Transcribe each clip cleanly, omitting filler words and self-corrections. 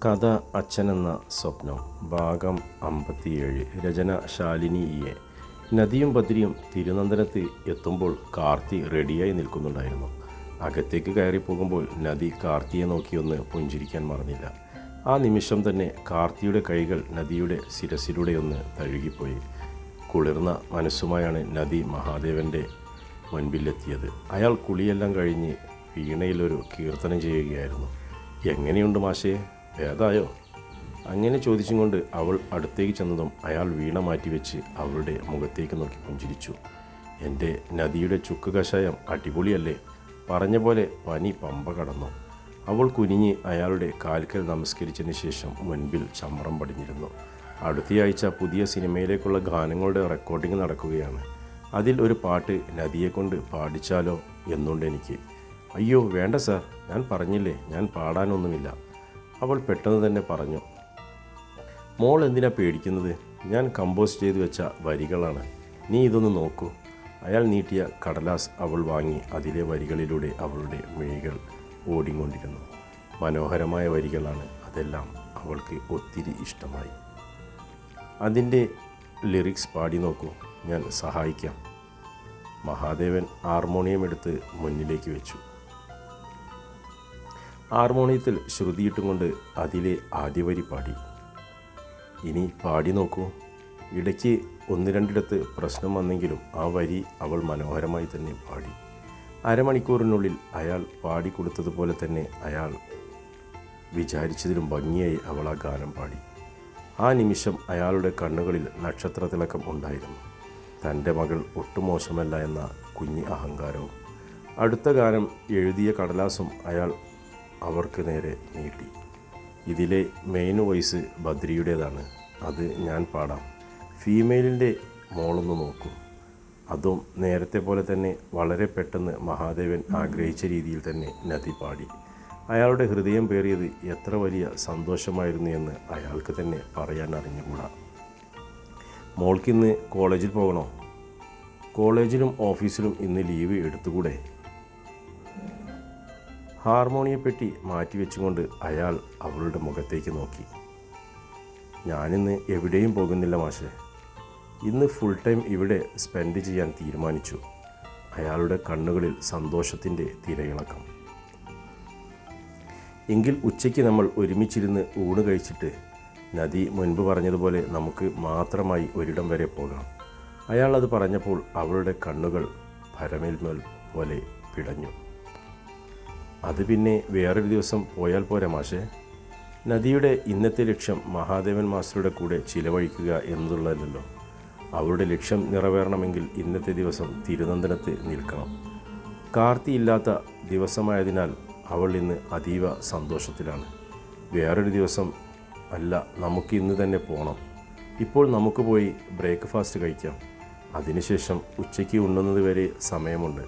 കഥ അച്ഛനെന്ന സ്വപ്നം ഭാഗം 57 രചന ശാലിനി ഇ. നദിയും ബദ്രിയും തിരുനന്തനത്ത് എത്തുമ്പോൾ കാർത്തി റെഡിയായി നിൽക്കുന്നുണ്ടായിരുന്നു. അകത്തേക്ക് കയറി പോകുമ്പോൾ നദി കാർത്തിയെ നോക്കിയൊന്ന് പുഞ്ചിരിക്കാൻ മറന്നില്ല. ആ നിമിഷം തന്നെ കാർത്തിയുടെ കൈകൾ നദിയുടെ ശിരസിലൂടെയൊന്ന് തഴുകിപ്പോയി. കുളിർന്ന മനസ്സുമായാണ് നദി മഹാദേവൻ്റെ മുൻപിലെത്തിയത്. അയാൾ കുളിയെല്ലാം കഴിഞ്ഞ് വീണയിലൊരു കീർത്തനം ചെയ്യുകയായിരുന്നു. എങ്ങനെയുണ്ട് മാഷേ, ഭേദായോ? അങ്ങനെ ചോദിച്ചും കൊണ്ട് അവൾ അടുത്തേക്ക് ചെന്നതും അയാൾ വീണ മാറ്റിവെച്ച് അവളുടെ മുഖത്തേക്ക് നോക്കി പുഞ്ചിരിച്ചു. എൻ്റെ നദിയുടെ ചുക്ക് കഷായം അടിപൊളിയല്ലേ? പറഞ്ഞ പോലെ പനി പമ്പ കടന്നു. അവൾ കുനിഞ്ഞ് അയാളുടെ കാൽക്കൽ നമസ്കരിച്ചതിന് ശേഷം മുൻപിൽ ചമ്രം പടിഞ്ഞിരുന്നു. അടുത്തയാഴ്ച പുതിയ സിനിമയിലേക്കുള്ള ഗാനങ്ങളുടെ റെക്കോർഡിംഗ് നടക്കുകയാണ്. അതിൽ ഒരു പാട്ട് നദിയെക്കൊണ്ട് പാടിച്ചാലോ എന്നുണ്ട് എനിക്ക്. അയ്യോ വേണ്ട സാർ, ഞാൻ പറഞ്ഞില്ലേ ഞാൻ പാടാനൊന്നുമില്ല. അവൾ പെട്ടെന്ന് തന്നെ പറഞ്ഞു. മോൾ എന്തിനാ പേടിക്കുന്നത്? ഞാൻ കമ്പോസ് ചെയ്തു വെച്ച വരികളാണ്, നീ ഇതൊന്ന് നോക്കൂ. അയാൾ നീട്ടിയ കടലാസ് അവൾ വാങ്ങി അതിലെ വരികളിലൂടെ അവളുടെ മിഴികൾ ഓടിക്കൊണ്ടിരുന്നു. മനോഹരമായ വരികളാണ്. അതെല്ലാം അവൾക്ക് ഒത്തിരി ഇഷ്ടമായി. അതിൻ്റെ ലിറിക്സ് പാടി നോക്കൂ, ഞാൻ സഹായിക്കാം. മഹാദേവൻ ഹാർമോണിയം എടുത്ത് മുന്നിലേക്ക് വെച്ചു. ഹാർമോണിയത്തിൽ ശ്രുതിയിട്ടും കൊണ്ട് അതിലെ ആദ്യ വരി പാടി. ഇനി പാടി നോക്കൂ. ഇടയ്ക്ക് ഒന്ന് രണ്ടിടത്ത് പ്രശ്നം വന്നെങ്കിലും ആ വരി അവൾ മനോഹരമായി തന്നെ പാടി. അരമണിക്കൂറിനുള്ളിൽ അയാൾ പാടിക്കൊടുത്തതുപോലെ തന്നെ അയാൾ വിചാരിച്ചതിലും ഭംഗിയായി അവൾ ആ ഗാനം പാടി. ആ നിമിഷം അയാളുടെ കണ്ണുകളിൽ നക്ഷത്രത്തിളക്കം ഉണ്ടായിരുന്നു. തൻ്റെ മകൾ ഒട്ടും മോശമല്ല എന്ന കുഞ്ഞി അഹങ്കാരവും. അടുത്ത ഗാനം എഴുതിയ കടലാസും അയാൾ അവർക്ക് നേരെ നീട്ടി. ഇതിലെ മെയിൻ വോയിസ് ബദ്രിയുടേതാണ്, അത് ഞാൻ പാടാം. ഫീമെയിലിൻ്റെ മോളൊന്ന് നോക്കൂ. അതും നേരത്തെ പോലെ തന്നെ വളരെ പെട്ടെന്ന് മഹാദേവൻ ആഗ്രഹിച്ച രീതിയിൽ തന്നെ നദി പാടി. അയാളുടെ ഹൃദയം പേറിയത് എത്ര വലിയ സന്തോഷമായിരുന്നു എന്ന് അയാൾക്ക് തന്നെ പറയാൻ അറിഞ്ഞുകൂടാ. മോൾക്കിന്ന് കോളേജിൽ പോകണോ? കോളേജിലും ഓഫീസിലും ഇന്ന് ലീവ് എടുത്തുകൂടെ? ഹാർമോണിയപ്പെട്ടി മാറ്റിവെച്ചുകൊണ്ട് അയാൾ അവളുടെ മുഖത്തേക്ക് നോക്കി. ഞാനിന്ന് എവിടെയും പോകുന്നില്ല മാഷേ, ഇന്ന് ഫുൾ ടൈം ഇവിടെ സ്പെൻഡ് ചെയ്യാൻ തീരുമാനിച്ചു. അയാളുടെ കണ്ണുകളിൽ സന്തോഷത്തിൻ്റെ തിരയിളക്കം. എങ്കിൽ ഉച്ചയ്ക്ക് നമ്മൾ ഒരുമിച്ചിരുന്ന് ഊണ് കഴിച്ചിട്ട് നദി മുൻപ് പറഞ്ഞതുപോലെ നമുക്ക് മാത്രമായി ഒരിടം വരെ പോകാം. അയാൾ അത് പറഞ്ഞപ്പോൾ അവളുടെ കണ്ണുകൾ ഭരമേൽമേൽ പോലെ പിടഞ്ഞു. അത് പിന്നെ വേറൊരു ദിവസം പോയാൽ പോരാ മാഷേ? നദിയുടെ ഇന്നത്തെ ലക്ഷ്യം മഹാദേവൻ മാസ്റ്ററുടെ കൂടെ ചിലവഴിക്കുക എന്നുള്ളതല്ലോ. അവളുടെ ലക്ഷ്യം നിറവേറണമെങ്കിൽ ഇന്നത്തെ ദിവസം തിരുനന്തനത്ത് നിൽക്കണം. കാർത്തി ഇല്ലാത്ത ദിവസമായതിനാൽ അവൾ ഇന്ന് അതീവ സന്തോഷത്തിലാണ്. വേറൊരു ദിവസം അല്ല, നമുക്ക് ഇന്ന് തന്നെ പോകണം. ഇപ്പോൾ നമുക്ക് പോയി ബ്രേക്ക്ഫാസ്റ്റ് കഴിക്കാം. അതിനുശേഷം ഉച്ചയ്ക്ക് ഉണ്ണുന്നത് വരെ സമയമുണ്ട്.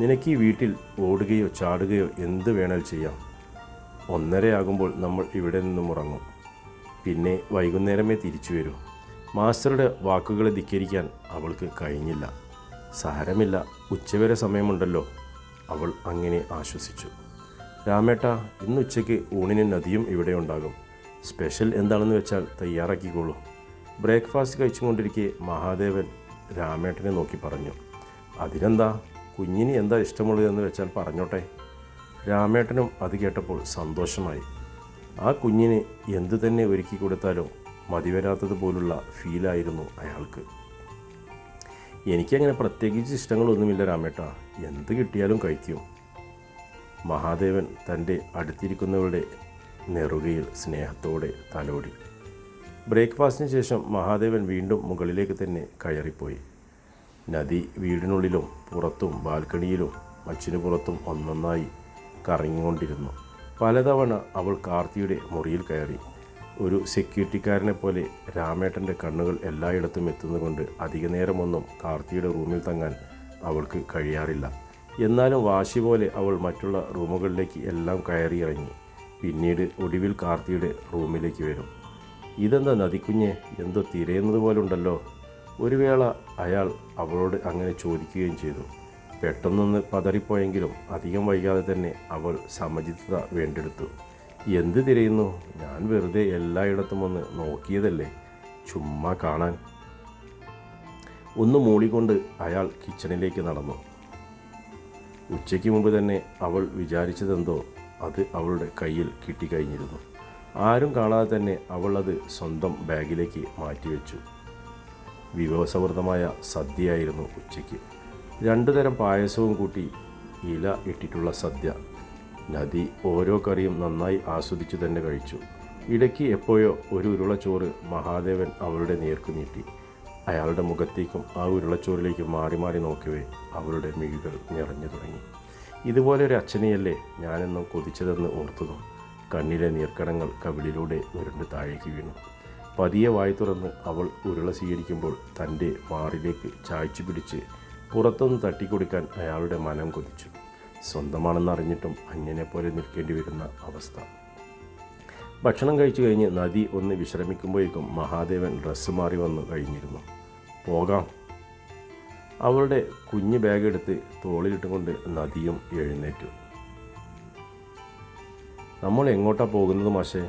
നിനക്ക് ഈ വീട്ടിൽ ഓടുകയോ ചാടുകയോ എന്ത് വേണേൽ ചെയ്യാം. 1:30 നമ്മൾ ഇവിടെ നിന്നും ഉറങ്ങും. പിന്നെ വൈകുന്നേരമേ തിരിച്ചു വരൂ. മാസ്റ്ററുടെ വാക്കുകളെ ധിക്കരിക്കാൻ അവൾക്ക് കഴിഞ്ഞില്ല. സാരമില്ല, ഉച്ചവരെ സമയമുണ്ടല്ലോ. അവൾ അങ്ങനെ ആശ്വസിച്ചു. രാമേട്ട, ഇന്ന് ഉച്ചയ്ക്ക് ഊണിന് നദിയും ഇവിടെ ഉണ്ടാകും. സ്പെഷ്യൽ എന്താണെന്ന് വെച്ചാൽ തയ്യാറാക്കിക്കോളൂ. ബ്രേക്ക്ഫാസ്റ്റ് കഴിച്ചുകൊണ്ടിരിക്കെ മഹാദേവൻ രാമേട്ടനെ നോക്കി പറഞ്ഞു. അതിനെന്താ, കുഞ്ഞിന് എന്താ ഇഷ്ടമുള്ളതെന്ന് വെച്ചാൽ പറഞ്ഞോട്ടെ. രാമേട്ടനും അത് കേട്ടപ്പോൾ സന്തോഷമായി. ആ കുഞ്ഞിന് എന്തു തന്നെ ഒരുക്കി കൊടുത്താലും മതിവരാത്തതുപോലുള്ള ഫീലായിരുന്നു അയാൾക്ക്. എനിക്കങ്ങനെ പ്രത്യേകിച്ച് ഇഷ്ടങ്ങളൊന്നുമില്ല രാമേട്ട, എന്ത് കിട്ടിയാലും കഴിക്കും. മഹാദേവൻ തൻ്റെ അടുത്തിരിക്കുന്നവരുടെ നെറുകയിൽ സ്നേഹത്തോടെ തലോടി. ബ്രേക്ക്ഫാസ്റ്റിന് ശേഷം മഹാദേവൻ വീണ്ടും മുകളിലേക്ക് തന്നെ കയറിപ്പോയി. നദി വീടിനുള്ളിലും പുറത്തും ബാൽക്കണിയിലും മച്ചിനു പുറത്തും ഒന്നൊന്നായി കറങ്ങിക്കൊണ്ടിരുന്നു. പലതവണ അവൾ കാർത്തിയുടെ മുറിയിൽ കയറി. ഒരു സെക്യൂരിറ്റിക്കാരനെ പോലെ രാമേട്ടൻ്റെ കണ്ണുകൾ എല്ലായിടത്തും എത്തുന്നതുകൊണ്ട് അധിക നേരമൊന്നും കാർത്തിയുടെ റൂമിൽ തങ്ങാൻ അവൾക്ക് കഴിയാറില്ല. എന്നാലും വാശി പോലെ അവൾ മറ്റുള്ള റൂമുകളിലേക്ക് എല്ലാം കയറിയിറങ്ങി. പിന്നീട് ഒടുവിൽ കാർത്തിയുടെ റൂമിലേക്ക് വരും. ഇതെന്താ നദിക്കുഞ്ഞെ, എന്തോ തിരയുന്നത് പോലെ ഉണ്ടല്ലോ? ഒരു വേള അയാൾ അവളോട് അങ്ങനെ ചോദിക്കുകയും ചെയ്തു. പെട്ടെന്നൊന്ന് പതറിപ്പോയെങ്കിലും അധികം വൈകാതെ തന്നെ അവൾ സമചിത്തത വീണ്ടെടുത്തു. എന്ത് തിരയുന്നു? ഞാൻ ഞാൻ വെറുതെ എല്ലായിടത്തും ഒന്ന് നോക്കിയതല്ലേ, ചുമ്മാ കാണാൻ. ഒന്ന് മൂളിക്കൊണ്ട് അയാൾ കിച്ചണിലേക്ക് നടന്നു. ഉച്ചയ്ക്ക് മുമ്പ് തന്നെ അവൾ വിചാരിച്ചതെന്തോ അത് അവളുടെ കയ്യിൽ കിട്ടിക്കഴിഞ്ഞിരുന്നു. ആരും കാണാതെ തന്നെ അവൾ അത് സ്വന്തം ബാഗിലേക്ക് മാറ്റിവെച്ചു. വിഭവസമൃദ്ധമായ സദ്യയായിരുന്നു ഉച്ചയ്ക്ക്. 2 തരം പായസവും കൂട്ടി ഇല ഇട്ടിട്ടുള്ള സദ്യ. നദി ഓരോ കറിയും നന്നായി ആസ്വദിച്ചു തന്നെ കഴിച്ചു. ഇടയ്ക്ക് എപ്പോഴോ ഒരു ഉരുളച്ചോറ് മഹാദേവൻ അവളുടെ നേർക്ക് നീട്ടി. അയാളുടെ മുഖത്തേക്കും ആ ഉരുളച്ചോറിലേക്കും മാറി മാറി നോക്കവേ അവളുടെ മിഴികൾ നിറഞ്ഞു തുടങ്ങി. ഇതുപോലെ ഒരു അച്ഛനെയല്ലേ ഞാനെന്നും കൊതിച്ചതെന്ന് ഓർത്തതും കണ്ണിലെ നീർക്കണങ്ങൾ കവിളിലൂടെ ഉരുണ്ട് താഴേക്ക് വീണു. പതിയെ വായി തുറന്ന് അവൾ ഉരുള സ്വീകരിക്കുമ്പോൾ തൻ്റെ മാറിലേക്ക് ചായ്ച്ചു പിടിച്ച് പുറത്തൊന്ന് തട്ടിക്കൊടുക്കാൻ അയാളുടെ മനം കൊതിച്ചു. സ്വന്തമാണെന്നറിഞ്ഞിട്ടും അന്യനെപ്പോലെ നിൽക്കേണ്ടി വരുന്ന അവസ്ഥ. ഭക്ഷണം കഴിച്ചു കഴിഞ്ഞ് നദി ഒന്ന് വിശ്രമിക്കുമ്പോഴേക്കും മഹാദേവൻ ഡ്രസ്സ് മാറി വന്നു കഴിഞ്ഞിരുന്നു. പോകാം. അവളുടെ കുഞ്ഞ് ബാഗ് എടുത്ത് തോളിലിട്ടുകൊണ്ട് നദിയും എഴുന്നേറ്റു. നമ്മൾ എങ്ങോട്ടാണ് പോകുന്നത് മാഷേ?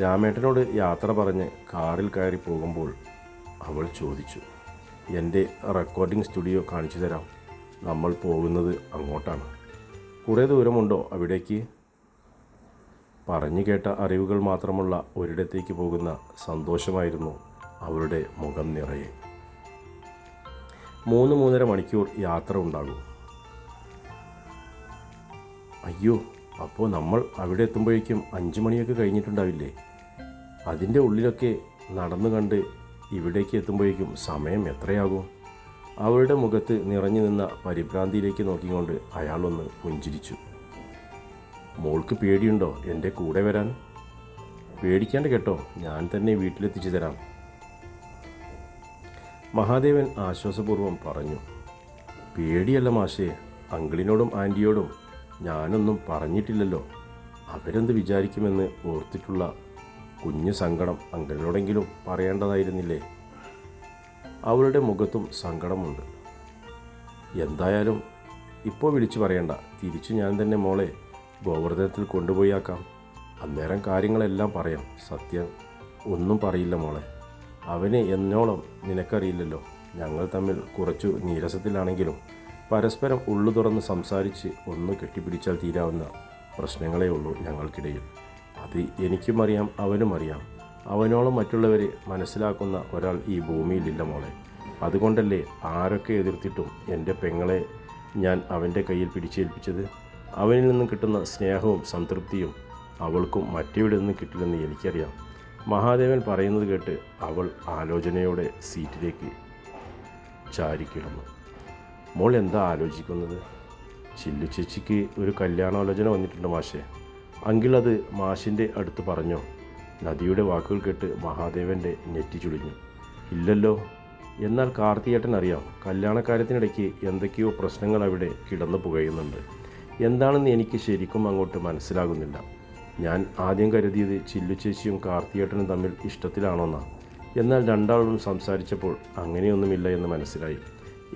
രാമേട്ടനോട് യാത്ര പറഞ്ഞ് കാറിൽ കയറി പോകുമ്പോൾ അവൾ ചോദിച്ചു. എൻ്റെ റെക്കോർഡിംഗ് സ്റ്റുഡിയോ കാണിച്ചു തരാം. നമ്മൾ പോകുന്നത് അങ്ങോട്ടാണ്. കുറേ ദൂരമുണ്ടോ അവിടേക്ക്? പറഞ്ഞു കേട്ട അറിവുകൾ മാത്രമുള്ള ഒരിടത്തേക്ക് പോകുന്ന സന്തോഷമായിരുന്നു അവളുടെ മുഖം നിറയെ. 3-3.5 മണിക്കൂർ യാത്ര ഉണ്ടാകും. അയ്യോ, അപ്പോൾ നമ്മൾ അവിടെ എത്തുമ്പോഴേക്കും 5 മണിയൊക്കെ കഴിഞ്ഞിട്ടുണ്ടാവില്ലേ? അതിൻ്റെ ഉള്ളിലൊക്കെ നടന്നു കണ്ട് ഇവിടേക്ക് എത്തുമ്പോഴേക്കും സമയം എത്രയാകും? അവളുടെ മുഖത്ത് നിറഞ്ഞു നിന്ന പരിഭ്രാന്തിയിലേക്ക് നോക്കിക്കൊണ്ട് അയാളൊന്ന് പുഞ്ചിരിച്ചു. മോൾക്ക് പേടിയുണ്ടോ എൻ്റെ കൂടെ വരാൻ? പേടിക്കാണ്ട് കേട്ടോ, ഞാൻ തന്നെ വീട്ടിലെത്തിച്ചു തരാം. മഹാദേവൻ ആശ്വാസപൂർവ്വം പറഞ്ഞു. പേടിയല്ല മാഷേ, അങ്കിളിനോടും ആൻറ്റിയോടും ഞാനൊന്നും പറഞ്ഞിട്ടില്ലല്ലോ. അവരെന്ത് വിചാരിക്കുമെന്ന് ഓർത്തിട്ടുള്ള കുഞ്ഞു സങ്കടം അങ്കിളിനോടെങ്കിലും പറയേണ്ടതായിരുന്നില്ലേ? അവളുടെ മുഖത്തും സങ്കടമുണ്ട്. എന്തായാലും ഇപ്പോൾ വിളിച്ചു പറയണ്ട. തിരിച്ചു ഞാൻ തന്നെ മോളെ ഗോവർദ്ധനത്തിൽ കൊണ്ടുപോയി ആക്കാം. അന്നേരം കാര്യങ്ങളെല്ലാം പറയാം. സത്യം ഒന്നും പറയില്ല മോളെ. അവനെ എന്നോളം നിനക്കറിയില്ലല്ലോ. ഞങ്ങൾ തമ്മിൽ കുറച്ചു നീരസത്തിലാണെങ്കിലും പരസ്പരം ഉള്ളു തുറന്ന് സംസാരിച്ച് ഒന്ന് കെട്ടിപ്പിടിച്ചാൽ തീരാവുന്ന പ്രശ്നങ്ങളേ ഉള്ളൂ ഞങ്ങൾക്കിടയിൽ. അത് എനിക്കും അറിയാം, അവനും അറിയാം. അവനോളം മറ്റുള്ളവരെ മനസ്സിലാക്കുന്ന ഒരാൾ ഈ ഭൂമിയിലില്ല മോളെ. അതുകൊണ്ടല്ലേ ആരൊക്കെ എതിർത്തിട്ടും എൻ്റെ പെങ്ങളെ ഞാൻ അവൻ്റെ കയ്യിൽ പിടിച്ചേൽപ്പിച്ചത്. അവനിൽ നിന്നും കിട്ടുന്ന സ്നേഹവും സംതൃപ്തിയും അവൾക്കും മറ്റെവിടെ നിന്നും കിട്ടില്ലെന്ന് എനിക്കറിയാം. മഹാദേവൻ പറയുന്നത് കേട്ട് അവൾ ആലോചനയോടെ സീറ്റിലേക്ക് ചാരിക്കിടന്നു. മോൾ എന്താ ആലോചിക്കുന്നത്? ചില്ലു ചേച്ചിക്ക് ഒരു കല്യാണാലോചന വന്നിട്ടുണ്ട് മാഷേ. അങ്കിൾ അത് മാഷിൻ്റെ അടുത്ത് പറഞ്ഞോ? നദിയുടെ വാക്കുകൾ കേട്ട് മഹാദേവൻ്റെ നെറ്റി ചുളിഞ്ഞു. ഇല്ലല്ലോ. എന്നാൽ കാർത്തിയേട്ടൻ അറിയാം, കല്യാണക്കാര്യത്തിനിടയ്ക്ക് എന്തൊക്കെയോ പ്രശ്നങ്ങൾ അവിടെ കിടന്നു പുകയുന്നുണ്ട്. എന്താണെന്ന് എനിക്ക് ശരിക്കും അങ്ങോട്ട് മനസ്സിലാകുന്നില്ല. ഞാൻ ആദ്യം കരുതിയത് ചില്ലു ചേച്ചിയും കാർത്തിയേട്ടനും തമ്മിൽ ഇഷ്ടത്തിലാണോന്നാ. എന്നാൽ രണ്ടാളും സംസാരിച്ചപ്പോൾ അങ്ങനെയൊന്നുമില്ല എന്ന് മനസ്സിലായി.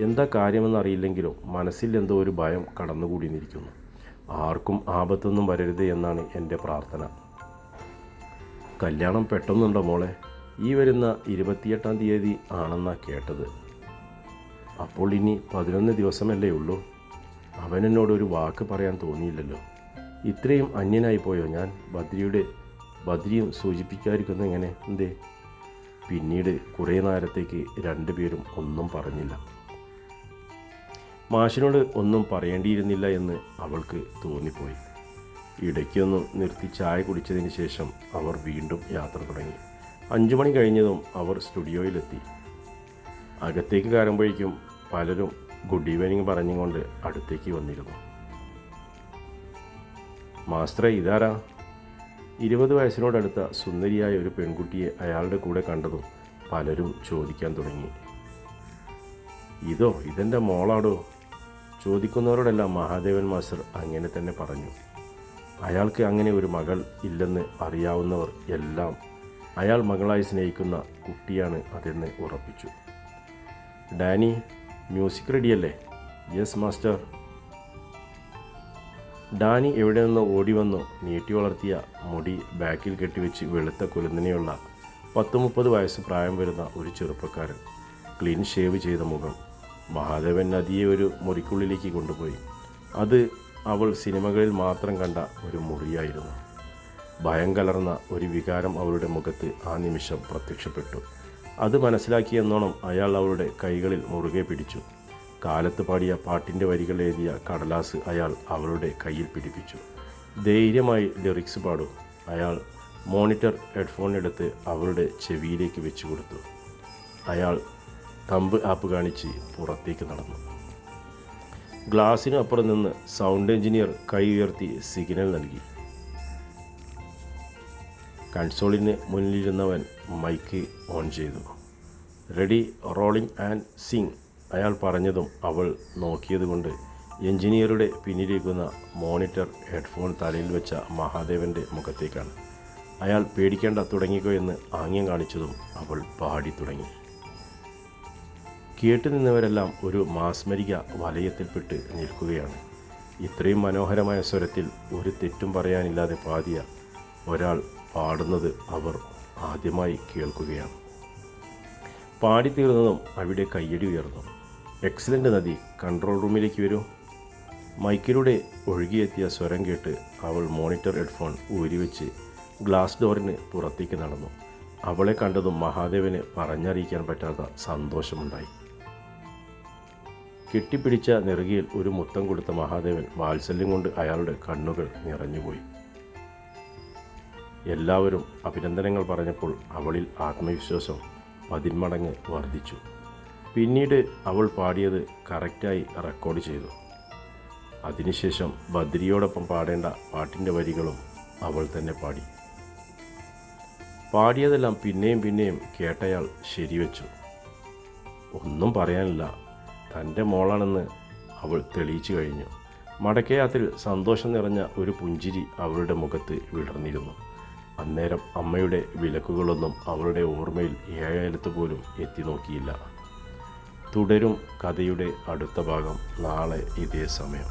എന്താ കാര്യമെന്നറിയില്ലെങ്കിലും മനസ്സിൽ എന്തോ ഒരു ഭയം കടന്നുകൂടിയിരിക്കുന്നു. ആർക്കും ആപത്തൊന്നും വരരുത് എന്നാണ് എൻ്റെ പ്രാർത്ഥന. കല്യാണം പെട്ടെന്നുണ്ടോ മോളെ? ഈ വരുന്ന 28-ാം തീയതി ആണെന്നാണ് കേട്ടത്. അപ്പോൾ ഇനി 11 ദിവസമല്ലേ ഉള്ളൂ. അവനെന്നോടൊരു വാക്ക് പറയാൻ തോന്നിയില്ലല്ലോ. ഇത്രയും അന്യനായി പോയോ ഞാൻ? ബദ്രിയും സൂചിപ്പിക്കാതിരിക്കുന്ന എങ്ങനെ? എന്തേ? പിന്നീട് കുറേ നേരത്തേക്ക് രണ്ടുപേരും ഒന്നും പറഞ്ഞില്ല. മാഷിനോട് ഒന്നും പറയേണ്ടിയിരുന്നില്ല എന്ന് അവൾക്ക് തോന്നിപ്പോയി. ഇടയ്ക്കൊന്നും നിർത്തി ചായ കുടിച്ചതിന് ശേഷം അവർ വീണ്ടും യാത്ര തുടങ്ങി. 5 മണി കഴിഞ്ഞതും അവർ സ്റ്റുഡിയോയിലെത്തി. അകത്തേക്ക് കയറുമ്പോഴേക്കും പലരും ഗുഡ് ഈവനിങ് പറഞ്ഞുകൊണ്ട് അടുത്തേക്ക് വന്നിരുന്നു. മാസ്റ്ററെ, ഇതാരാ? 20 വയസ്സിനോടടുത്ത സുന്ദരിയായ ഒരു പെൺകുട്ടിയെ അയാളുടെ കൂടെ കണ്ടതും പലരും ചോദിക്കാൻ തുടങ്ങി. ഇതെൻ്റെ മോളാടോ? ചോദിക്കുന്നവരോടെല്ലാം മഹാദേവൻ മാസ്റ്റർ അങ്ങനെ തന്നെ പറഞ്ഞു. അയാൾക്ക് അങ്ങനെ ഒരു മകൾ ഇല്ലെന്ന് അറിയാവുന്നവർ എല്ലാം അയാൾ മകളായി സ്നേഹിക്കുന്ന കുട്ടിയാണ് അതെന്ന് ഉറപ്പിച്ചു. ഡാനി, മ്യൂസിക് റെഡിയല്ലേ? Yes master. ഡാനി എവിടെ നിന്നോ ഓടി വന്നു നീട്ടി വളർത്തിയ മുടി ബാക്കിൽ കെട്ടിവെച്ച് വെളുത്ത കുലുന്നിനെയുള്ള 10-30 വയസ്സ് പ്രായം വരുന്ന ഒരു ചെറുപ്പക്കാരൻ. ക്ലീൻ ഷേവ് ചെയ്ത മുഖം. മഹാദേവൻ നദിയെ ഒരു മുറിക്കുള്ളിലേക്ക് കൊണ്ടുപോയി. അത് അവൾ സിനിമകളിൽ മാത്രം കണ്ട ഒരു മുറിയായിരുന്നു. ഭയം കലർന്ന ഒരു വികാരം അവളുടെ മുഖത്ത് ആ നിമിഷം പ്രത്യക്ഷപ്പെട്ടു. അത് മനസ്സിലാക്കിയെന്നോണം അയാൾ അവളുടെ കൈകളിൽ മുറുകെ പിടിച്ചു. കാലത്ത് പാടിയ പാട്ടിൻ്റെ വരികൾ എഴുതിയ കടലാസ് അയാൾ അവളുടെ കയ്യിൽ പിടിപ്പിച്ചു. ധൈര്യമായി ലിറിക്സ് പാടൂ. അയാൾ മോണിറ്റർ ഹെഡ്ഫോൺ എടുത്ത് അവളുടെ ചെവിയിലേക്ക് വെച്ചു കൊടുത്തു. അയാൾ തമ്പ് ആപ്പ് കാണിച്ച് പുറത്തേക്ക് നടന്നു. ഗ്ലാസിന് അപ്പുറം നിന്ന് സൗണ്ട് എഞ്ചിനീയർ കൈ ഉയർത്തി സിഗ്നൽ നൽകി. കൺസോളിന് മുന്നിലിരുന്നവൻ മൈക്ക് ഓൺ ചെയ്തു. Ready, rolling and Singh. അയാൾ പറഞ്ഞതും അവൾ നോക്കിയതുകൊണ്ട് എഞ്ചിനീയറുടെ പിന്നിലിരിക്കുന്ന മോണിറ്റർ ഹെഡ്ഫോൺ തലയിൽ വെച്ച മഹാദേവൻ്റെ മുഖത്തേക്കാണ്. അയാൾ പേടിക്കേണ്ട തുടങ്ങിക്കോ എന്ന് ആംഗ്യം കാണിച്ചതും അവൾ പാടി തുടങ്ങി. കേട്ടുനിന്നവരെല്ലാം ഒരു മാസ്മരിക വലയത്തിൽപ്പെട്ട് നിൽക്കുകയാണ്. ഇത്രയും മനോഹരമായ സ്വരത്തിൽ ഒരു തെറ്റും പറയാനില്ലാതെ പാടിയ ഒരാൾ പാടുന്നത് അവർ ആദ്യമായി കേൾക്കുകയാണ്. പാടിത്തീർന്നതും അവിടെ കയ്യടി ഉയർന്നു. എക്സലൻ്റ് നദി, കൺട്രോൾ റൂമിലേക്ക് വരൂ. മൈക്കിലൂടെ ഒഴുകിയെത്തിയ സ്വരം കേട്ട് അവൾ മോണിറ്റർ ഹെഡ്ഫോൺ ഊരിവെച്ച് ഗ്ലാസ് ഡോറിന് പുറത്തേക്ക് നടന്നു. അവളെ കണ്ടതും മഹാദേവന് പറഞ്ഞറിയിക്കാൻ പറ്റാത്ത സന്തോഷമുണ്ടായി. കെട്ടിപ്പിടിച്ച നെറുകയിൽ ഒരു മുത്തം കൊടുത്ത മഹാദേവൻ വാത്സല്യം കൊണ്ട് അയാളുടെ കണ്ണുകൾ നിറഞ്ഞുപോയി. എല്ലാവരും അഭിനന്ദനങ്ങൾ പറഞ്ഞപ്പോൾ അവളിൽ ആത്മവിശ്വാസം 10 മടങ്ങ് വർദ്ധിച്ചു. പിന്നീട് അവൾ പാടിയത് കറക്റ്റായി റെക്കോർഡ് ചെയ്തു. അതിനുശേഷം ബദ്രിയോടൊപ്പം പാടേണ്ട പാട്ടിൻ്റെ വരികളും അവൾ തന്നെ പാടി. പാടിയതെല്ലാം പിന്നെയും പിന്നെയും കേട്ടയാൾ ശരിവെച്ചു. ഒന്നും പറയാനില്ല, തൻ്റെ മോളാണെന്ന് അവൾ തെളിയിച്ചു കഴിഞ്ഞു. മടക്കയാത്രയിൽ സന്തോഷം നിറഞ്ഞ ഒരു പുഞ്ചിരി അവളുടെ മുഖത്ത് വിടർന്നിരുന്നു. അന്നേരം അമ്മയുടെ വിലക്കുകളൊന്നും അവളുടെ ഓർമ്മയിൽ ഏഴായാലത്ത് പോലും എത്തി നോക്കിയില്ല. തുടരും കഥയുടെ അടുത്ത ഭാഗം നാളെ ഇതേ സമയം.